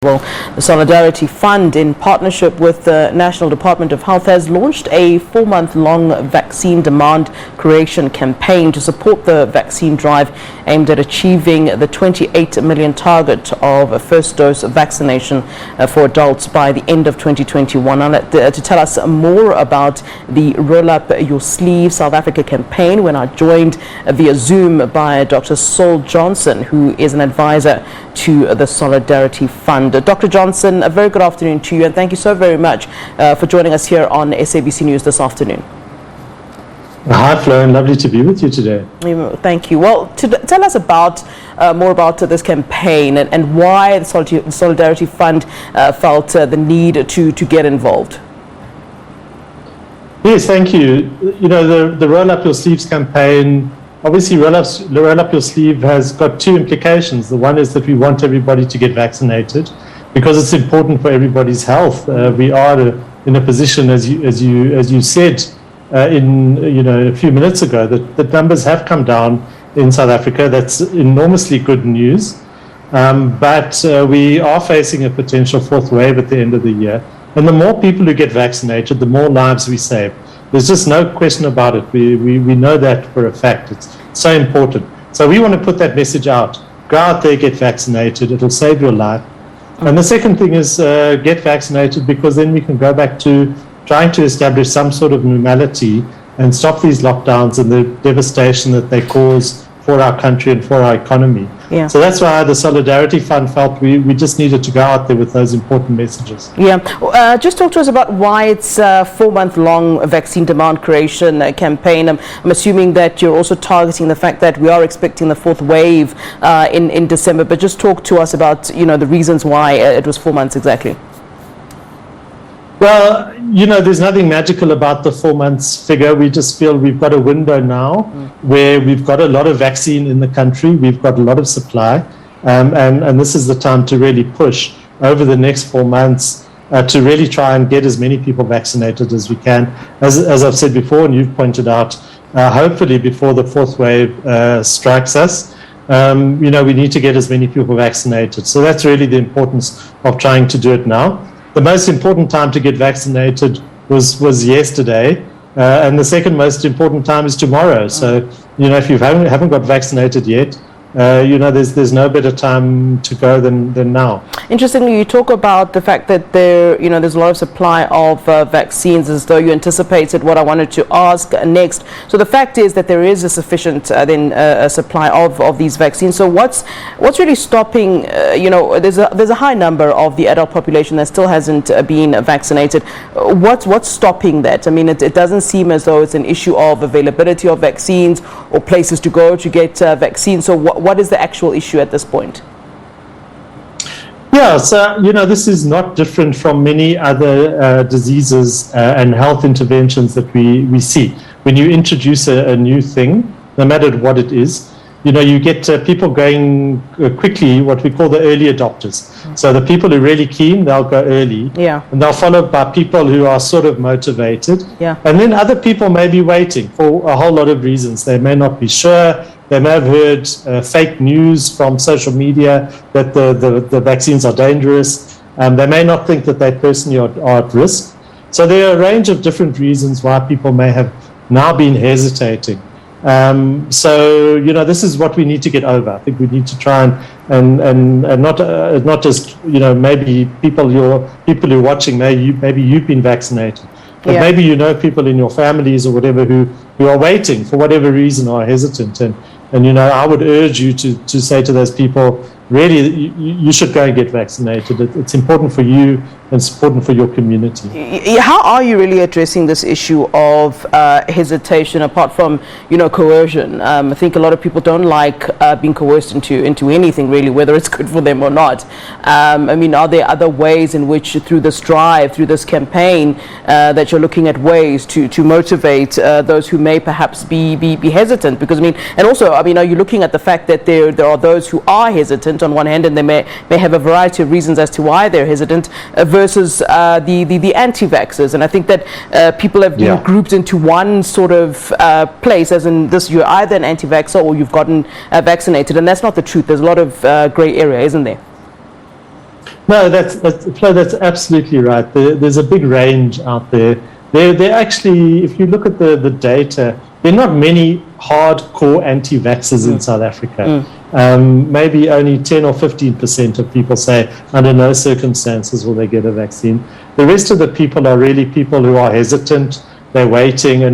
Well, the Solidarity Fund, in partnership with the National Department of Health, has launched a 4-month-long vaccine demand creation campaign to support the vaccine drive aimed at achieving the 28 million target of a first dose vaccination for adults by the end of 2021. To tell us more about the Roll Up Your Sleeve South Africa campaign, we're now joined via Zoom by Dr. Saul Johnson, who is an advisor to the Solidarity Fund. Dr. Johnson, a very good afternoon to you, and thank you so very much for joining us here on SABC News this afternoon. Hi, Flo, and lovely to be with you today. Thank you. Well, tell us about more about this campaign and why the Solidarity Fund felt the need to get involved. Yes, thank you. You know, the Roll Up Your Sleeves campaign, obviously Roll Up Your Sleeve has got two implications. The one is that we want everybody to get vaccinated because it's important for everybody's health. We are in a position, as you said a few minutes ago, that the numbers have come down in South Africa. That's enormously good news. But we are facing a potential fourth wave at the end of the year. And the more people who get vaccinated, the more lives we save. There's just no question about it. We know that for a fact. It's so important. So we want to put that message out. Go out there, get vaccinated. It'll save your life. And the second thing is get vaccinated, because then we can go back to trying to establish some sort of normality and stop these lockdowns and the devastation that they cause for our country and for our economy. Yeah. So that's why the Solidarity Fund felt we just needed to go out there with those important messages. Yeah. Just talk to us about why it's a 4-month-long vaccine demand creation campaign. I'm assuming that you're also targeting the fact that we are expecting the fourth wave in December, but just talk to us about, the reasons why it was 4 months exactly. Well, there's nothing magical about the 4 months figure. We just feel we've got a window now where we've got a lot of vaccine in the country. We've got a lot of supply. And this is the time to really push over the next 4 months to really try and get as many people vaccinated as we can. As I've said before, and you've pointed out, hopefully before the fourth wave strikes us, we need to get as many people vaccinated. So that's really the importance of trying to do it now. The most important time to get vaccinated was yesterday, and the second most important time is tomorrow. So, if you haven't got vaccinated yet, there's no better time to go than now. Interestingly, you talk about the fact that there's a lot of supply of vaccines, as though you anticipated what I wanted to ask next. So the fact is that there is a sufficient supply of these vaccines. So what's really stopping? There's a high number of the adult population that still hasn't been vaccinated. What's stopping that? I mean, it doesn't seem as though it's an issue of availability of vaccines or places to go to get vaccines. So what is the actual issue at this point? Yeah, so, this is not different from many other diseases and health interventions that we see. When you introduce a new thing, no matter what it is, you get people going quickly, what we call the early adopters. So the people who are really keen, they'll go early. Yeah. And they'll followed by people who are sort of motivated. Yeah. And then other people may be waiting for a whole lot of reasons. They may not be sure. They may have heard fake news from social media that the vaccines are dangerous. They may not think that they personally are at risk. So there are a range of different reasons why people may have now been hesitating. So this is what we need to get over. I think we need to try and not just maybe people who are watching, maybe you've been vaccinated, but maybe people in your families or whatever who are waiting for whatever reason, are hesitant, and I would urge you to say to those people, really, you should go and get vaccinated. It's important for you and it's important for your community. How are you really addressing this issue of hesitation, apart from, coercion? I think a lot of people don't like being coerced into anything, really, whether it's good for them or not. Are there other ways in which, through this drive, through this campaign, that you're looking at ways to motivate those who may perhaps be hesitant? Because, and also, are you looking at the fact that there are those who are hesitant on one hand, and they may have a variety of reasons as to why they're hesitant, versus the anti-vaxxers. And I think that people have been grouped into one sort of place, as in this, you're either an anti-vaxxer or you've gotten vaccinated, and that's not the truth. There's a lot of grey area, isn't there? No, Flo, that's absolutely right. There's a big range out there. There actually, if you look at the data, there are not many hardcore anti-vaxxers in South Africa. Maybe only 10 or 15% of people say under no circumstances will they get a vaccine. The rest of the people are really people who are hesitant, they're waiting.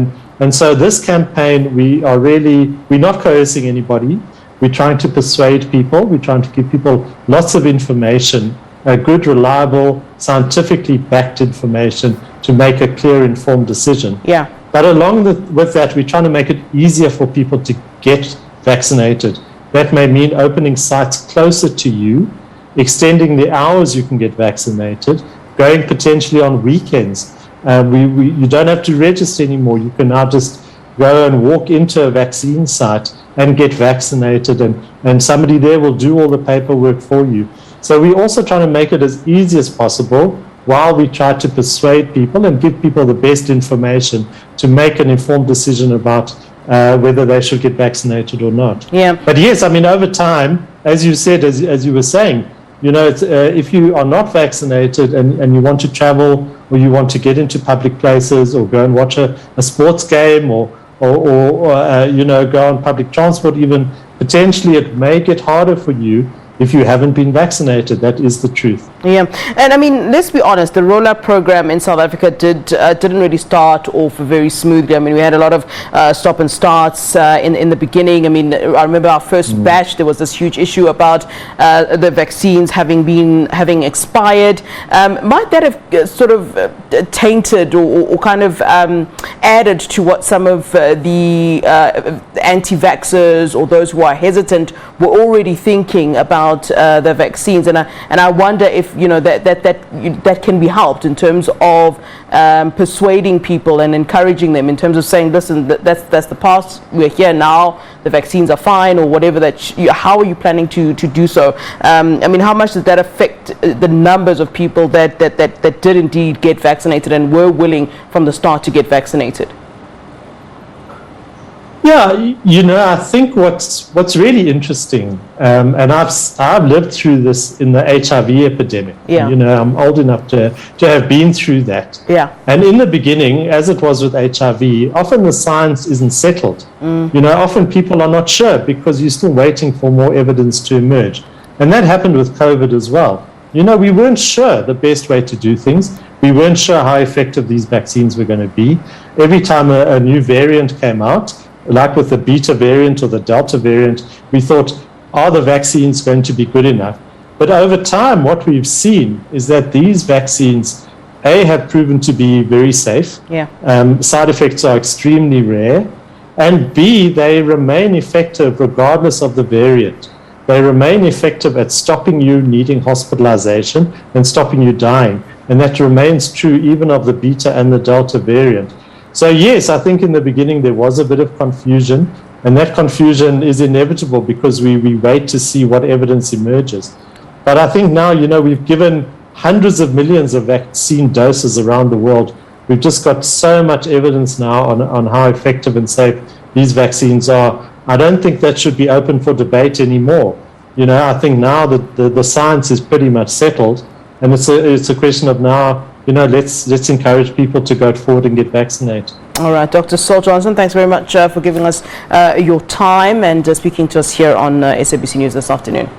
And so this campaign, we're not coercing anybody. We're trying to persuade people. We're trying to give people lots of information, good, reliable, scientifically backed information to make a clear, informed decision. Yeah. But along with that, we're trying to make it easier for people to get vaccinated. That may mean opening sites closer to you, extending the hours you can get vaccinated, going potentially on weekends. You don't have to register anymore. You can now just go and walk into a vaccine site and get vaccinated, and somebody there will do all the paperwork for you. So we're also trying to make it as easy as possible while we try to persuade people and give people the best information to make an informed decision about whether they should get vaccinated or not. Yeah. But yes, I mean, over time, as you said, as you were saying, you know, if you are not vaccinated and you want to travel or you want to get into public places or go and watch a sports game or you know, go on public transport even, potentially it may get harder for you if you haven't been vaccinated. That is the truth. Yeah, and I mean, let's be honest, the rollout program in South Africa didn't really start off very smoothly. I mean, we had a lot of stop and starts in the beginning. I mean, I remember our first batch, there was this huge issue about the vaccines having expired. Might that have sort of tainted or kind of added to what some of the anti-vaxxers or those who are hesitant were already thinking about the vaccines? And I wonder if, you know, that can be helped in terms of persuading people and encouraging them in terms of saying, listen, that's the past, we're here now, the vaccines are fine, or whatever. How are you planning to do so? I mean, how much does that affect the numbers of people that did indeed get vaccinated and were willing from the start to get vaccinated? Yeah, you know, I think what's really interesting, and I've lived through this in the HIV epidemic. Yeah. You know, I'm old enough to have been through that. Yeah. And in the beginning, as it was with HIV, often the science isn't settled. You know, often people are not sure because you're still waiting for more evidence to emerge. And that happened with COVID as well. You know, we weren't sure the best way to do things. We weren't sure how effective these vaccines were going to be. Every time a new variant came out, like with the beta variant or the delta variant, we thought, are the vaccines going to be good enough? But over time, what we've seen is that these vaccines, A, have proven to be very safe. Yeah. Side effects are extremely rare. And B, they remain effective regardless of the variant. They remain effective at stopping you needing hospitalization and stopping you dying. And that remains true even of the beta and the delta variant. So yes, I think in the beginning there was a bit of confusion, and that confusion is inevitable because we wait to see what evidence emerges. But I think now, you know, we've given hundreds of millions of vaccine doses around the world. We've just got so much evidence now on how effective and safe these vaccines are. I don't think that should be open for debate anymore. You know, I think now that the science is pretty much settled, and it's a question of now, you know, let's encourage people to go forward and get vaccinated. All right, Dr. Saul Johnson, thanks very much for giving us your time and speaking to us here on SABC News this afternoon.